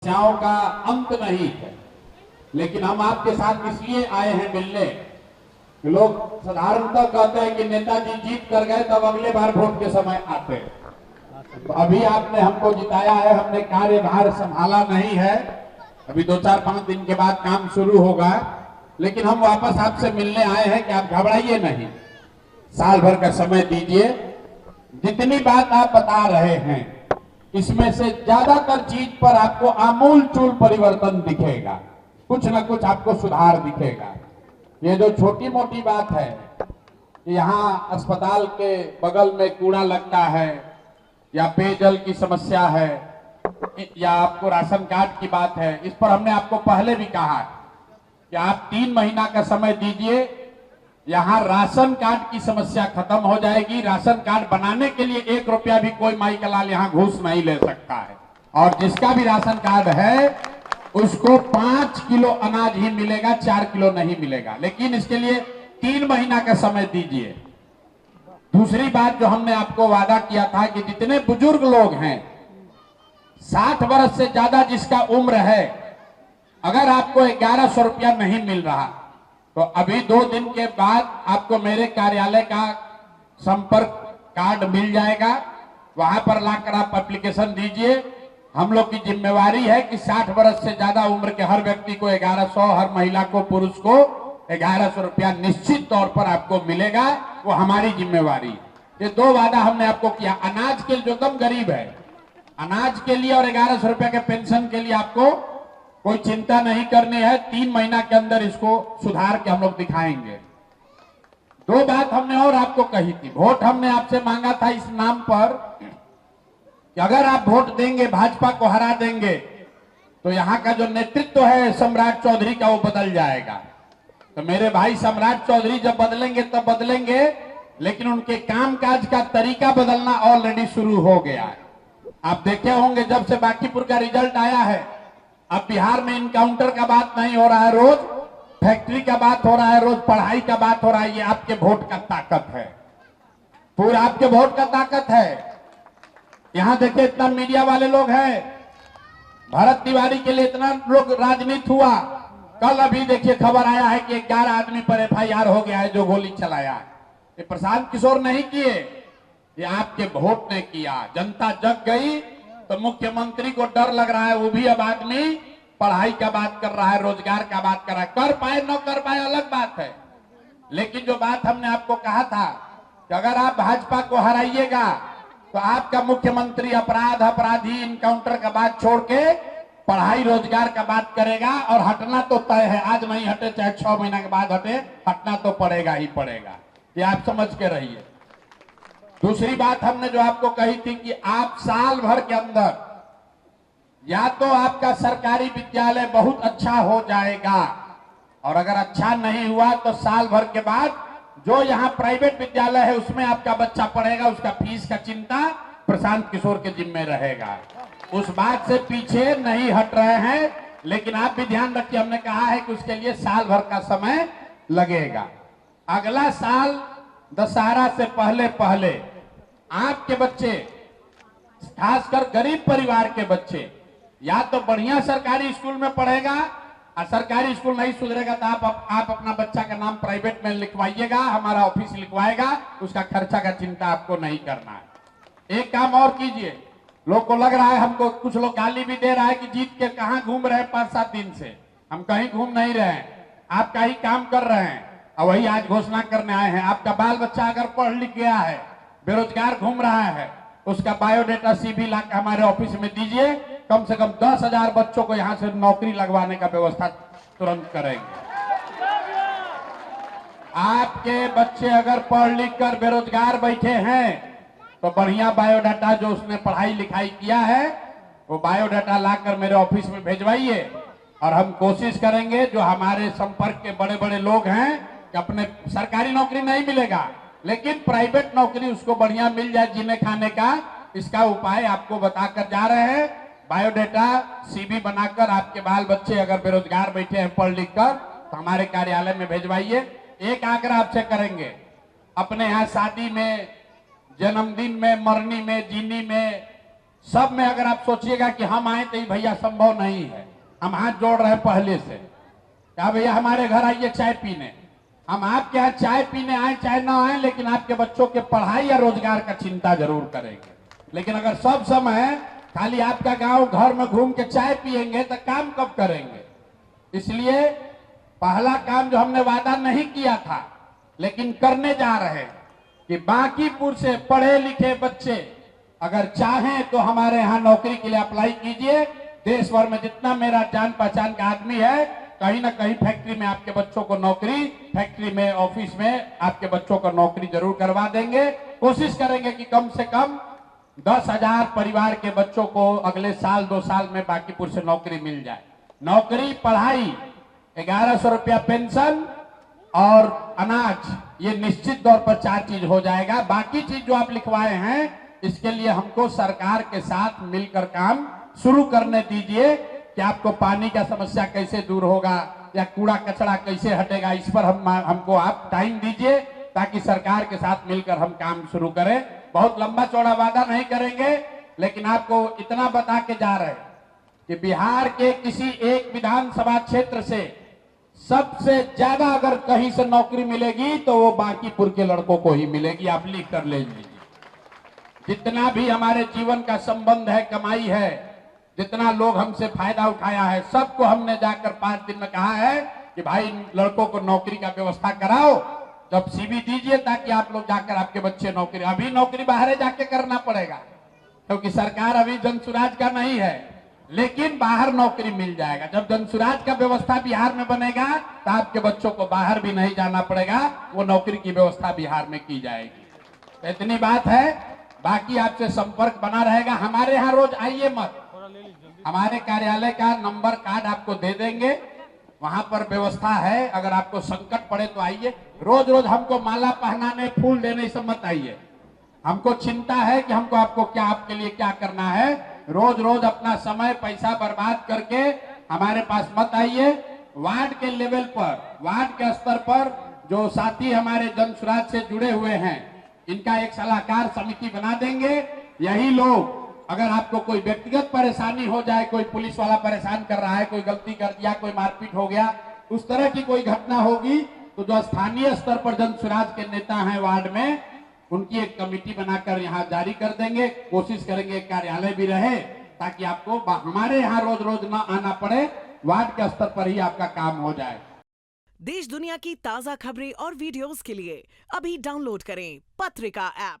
समस्याओं का अंत नहीं है, लेकिन हम आपके साथ इसलिए आए हैं मिलने। लोग साधारणतः कहते हैं कि नेताजी जीत कर गए तब अगले बार वोट के समय आते हैं। तो अभी आपने हमको जिताया है, हमने कार्यभार संभाला नहीं है, अभी 2-4-5 दिन के बाद काम शुरू होगा, लेकिन हम वापस आपसे मिलने आए हैं कि आप घबराइए नहीं, साल भर का समय दीजिए। जितनी बात आप बता रहे हैं इसमें से ज्यादातर चीज पर आपको आमूल चूल परिवर्तन दिखेगा, कुछ ना कुछ आपको सुधार दिखेगा। ये जो छोटी मोटी बात है, यहाँ अस्पताल के बगल में कूड़ा लगता है, या पेयजल की समस्या है, या आपको राशन कार्ड की बात है, इस पर हमने आपको पहले भी कहा कि आप 3 महीना का समय दीजिए, यहाँ राशन कार्ड की समस्या खत्म हो जाएगी। राशन कार्ड बनाने के लिए 1 रुपया भी कोई माई का लाल यहाँ घूस नहीं ले सकता है, और जिसका भी राशन कार्ड है उसको 5 किलो अनाज ही मिलेगा, 4 किलो नहीं मिलेगा, लेकिन इसके लिए 3 महीना का समय दीजिए। दूसरी बात जो हमने आपको वादा किया था कि जितने बुजुर्ग लोग हैं, 60 वर्ष से ज्यादा जिसका उम्र है, अगर आपको 1100 रुपया नहीं मिल रहा तो अभी 2 दिन के बाद आपको मेरे कार्यालय का संपर्क कार्ड मिल जाएगा, वहां पर लाकर आप एप्लीकेशन दीजिए। हम लोग की जिम्मेवारी है कि 60 वर्ष से ज्यादा उम्र के हर व्यक्ति को 1100, हर महिला को, पुरुष को 1100 रुपया निश्चित तौर पर आपको मिलेगा, वो हमारी जिम्मेवारी। ये 2 वादा हमने आपको किया। अनाज के लिए जो कम गरीब है, अनाज के लिए और 1100 रुपया के पेंशन के लिए आपको कोई चिंता नहीं करनी है। 3 महीना के अंदर इसको सुधार के हम लोग दिखाएंगे। 2 बात हमने और आपको कही थी। वोट हमने आपसे मांगा था इस नाम पर कि अगर आप वोट देंगे, भाजपा को हरा देंगे, तो यहाँ का जो नेतृत्व है सम्राट चौधरी का, वो बदल जाएगा। तो मेरे भाई सम्राट चौधरी जब बदलेंगे तब बदलेंगे, लेकिन उनके कामकाज का तरीका बदलना ऑलरेडी शुरू हो गया है। आप देखे होंगे जब से बांकीपुर का रिजल्ट आया है, अब बिहार में इनकाउंटर का बात नहीं हो रहा है, रोज फैक्ट्री का बात हो रहा है, रोज पढ़ाई का बात हो रहा है। ये आपके वोट का ताकत है, पूरा आपके वोट का ताकत है। यहां देखिए इतना मीडिया वाले लोग हैं, भरत तिवारी के लिए इतना लोग राजनीति हुआ। कल अभी देखिए खबर आया है कि 11 आदमी पर FIR हो गया है जो गोली चलाया है। ये प्रशांत किशोर नहीं किए, ये आपके वोट ने किया। जनता जग गई तो मुख्यमंत्री को डर लग रहा है, वो भी अब आदमी पढ़ाई का बात कर रहा है, रोजगार का बात कर रहा है। कर पाए न कर पाए अलग बात है, लेकिन जो बात हमने आपको कहा था कि अगर आप भाजपा को हराइएगा तो आपका मुख्यमंत्री अपराध, अपराधी, इनकाउंटर का बात छोड़ के पढ़ाई, रोजगार का बात करेगा, और हटना तो तय है। आज नहीं हटे चाहे 6 महीना के बाद हटे, हटना तो पड़ेगा ही पड़ेगा, ये आप समझ के रहिए। दूसरी बात हमने जो आपको कही थी कि आप साल भर के अंदर या तो आपका सरकारी विद्यालय बहुत अच्छा हो जाएगा, और अगर अच्छा नहीं हुआ तो साल भर के बाद जो यहाँ प्राइवेट विद्यालय है उसमें आपका बच्चा पढ़ेगा, उसका फीस का चिंता प्रशांत किशोर के जिम्मे रहेगा। उस बात से पीछे नहीं हट रहे हैं, लेकिन आप भी ध्यान रखिए, हमने कहा है कि उसके लिए साल भर का समय लगेगा। अगला साल दशहरा से पहले पहले आपके बच्चे, खासकर गरीब परिवार के बच्चे, या तो बढ़िया सरकारी स्कूल में पढ़ेगा, और सरकारी स्कूल नहीं सुधरेगा तो आप अपना बच्चा का नाम प्राइवेट में लिखवाइएगा, हमारा ऑफिस लिखवाएगा, उसका खर्चा का चिंता आपको नहीं करना है। एक काम और कीजिए, लोग को लग रहा है, हमको कुछ लोग गाली भी दे रहा है कि जीत के कहाँ घूम रहे हैं 5-7 दिन से। हम कहीं घूम नहीं रहे हैं, आपका ही काम कर रहे हैं, और वही आज घोषणा करने आए हैं। आपका बाल बच्चा अगर पढ़ लिख गया है, बेरोजगार घूम रहा है, उसका बायोडाटा CV ला के हमारे ऑफिस में दीजिए। कम से कम 10,000 बच्चों को यहां से नौकरी लगवाने का व्यवस्था तुरंत करेंगे। आपके बच्चे अगर पढ़ लिख कर बेरोजगार बैठे हैं तो बढ़िया बायोडाटा जो उसने पढ़ाई लिखाई किया है, वो बायोडाटा लाकर मेरे ऑफिस में भेजवाइए, और हम कोशिश करेंगे जो हमारे संपर्क के बड़े बड़े लोग हैं कि अपने सरकारी नौकरी नहीं मिलेगा, लेकिन प्राइवेट नौकरी उसको बढ़िया मिल जाए जीने खाने का, इसका उपाय आपको बताकर जा रहे हैं। बायोडाटा CV बनाकर आपके बाल बच्चे अगर बेरोजगार बैठे हैं पढ़ लिख कर, तो हमारे कार्यालय में भेजवाइए। एक आग्रह आपसे करेंगे, अपने यहाँ शादी में, जन्मदिन में, मरनी में, जीनी में, सब में अगर आप सोचिएगा कि हम आए तो ये भैया संभव नहीं है। हम हाथ जोड़ रहे हैं पहले से, क्या भैया हमारे घर आइए चाय पीने। हम आपके यहाँ चाय पीने आए चाहे ना आए, लेकिन आपके बच्चों के पढ़ाई या रोजगार का चिंता जरूर करेंगे। लेकिन अगर सब समय खाली आपका गांव घर में घूम के चाय पिएंगे तो काम कब करेंगे। इसलिए पहला काम जो हमने वादा नहीं किया था लेकिन करने जा रहे हैं कि बांकीपुर से पढ़े लिखे बच्चे अगर चाहें तो हमारे यहाँ नौकरी के लिए अप्लाई कीजिए। देश भर में जितना मेरा जान पहचान का आदमी है, कहीं ना कहीं फैक्ट्री में आपके बच्चों को नौकरी, फैक्ट्री में ऑफिस में आपके बच्चों को नौकरी जरूर करवा देंगे। कोशिश करेंगे कि कम से कम 10,000 परिवार के बच्चों को अगले साल 2 साल में बांकीपुर से नौकरी मिल जाए। नौकरी, पढ़ाई, 1100 रुपया पेंशन और अनाज, ये निश्चित तौर पर 4 चीज हो जाएगा। बाकी चीज जो आप लिखवाए हैं इसके लिए हमको सरकार के साथ मिलकर काम शुरू करने दीजिए कि आपको पानी का समस्या कैसे दूर होगा या कूड़ा कचरा कैसे हटेगा, इस पर हमको आप टाइम दीजिए ताकि सरकार के साथ मिलकर हम काम शुरू करें। बहुत लंबा चौड़ा वादा नहीं करेंगे, लेकिन आपको इतना बता के जा रहे हैं कि बिहार के किसी एक विधानसभा क्षेत्र से सबसे ज्यादा अगर कहीं से नौकरी मिलेगी तो वो बांकीपुर के लड़कों को ही मिलेगी। आप लिख कर ले लीजिए। जितना भी हमारे जीवन का संबंध है, कमाई है, जितना लोग हमसे फायदा उठाया है, सबको हमने जाकर 5 दिन में कहा है कि भाई लड़कों को नौकरी का व्यवस्था कराओ, जब सीवी दीजिए ताकि आप लोग जाकर आपके बच्चे नौकरी। अभी नौकरी बाहर जाके करना पड़ेगा क्योंकि सरकार अभी जनसुराज का नहीं है, लेकिन बाहर नौकरी मिल जाएगा। जब जनसुराज का व्यवस्था बिहार में बनेगा तो आपके बच्चों को बाहर भी नहीं जाना पड़ेगा, वो नौकरी की व्यवस्था बिहार में की जाएगी। तो इतनी बात है, बाकी आपसे संपर्क बना रहेगा। हमारे यहाँ रोज आइए मत, हमारे कार्यालय का नंबर कार्ड आपको दे देंगे, वहां पर व्यवस्था है। अगर आपको संकट पड़े तो आइए। रोज रोज हमको माला पहनाने, फूल देने सब मत आइए। हमको चिंता है कि हमको आपको क्या, आपके लिए क्या करना है। रोज रोज अपना समय पैसा बर्बाद करके हमारे पास मत आइए। वार्ड के लेवल पर, वार्ड के स्तर पर जो साथी हमारे जनसुराज से जुड़े हुए हैं, इनका एक सलाहकार समिति बना देंगे। यही लोग, अगर आपको कोई व्यक्तिगत परेशानी हो जाए, कोई पुलिस वाला परेशान कर रहा है, कोई गलती कर दिया, कोई मारपीट हो गया, उस तरह की कोई घटना होगी तो जो स्थानीय स्तर पर जनसुराज के नेता हैं वार्ड में, उनकी एक कमेटी बनाकर यहाँ जारी कर देंगे। कोशिश करेंगे कार्यालय भी रहे ताकि आपको हमारे यहाँ रोज रोज ना आना पड़े, वार्ड के स्तर पर ही आपका काम हो जाए। देश दुनिया की ताजा खबरें और वीडियोस के लिए अभी डाउनलोड करें पत्रिका ऐप।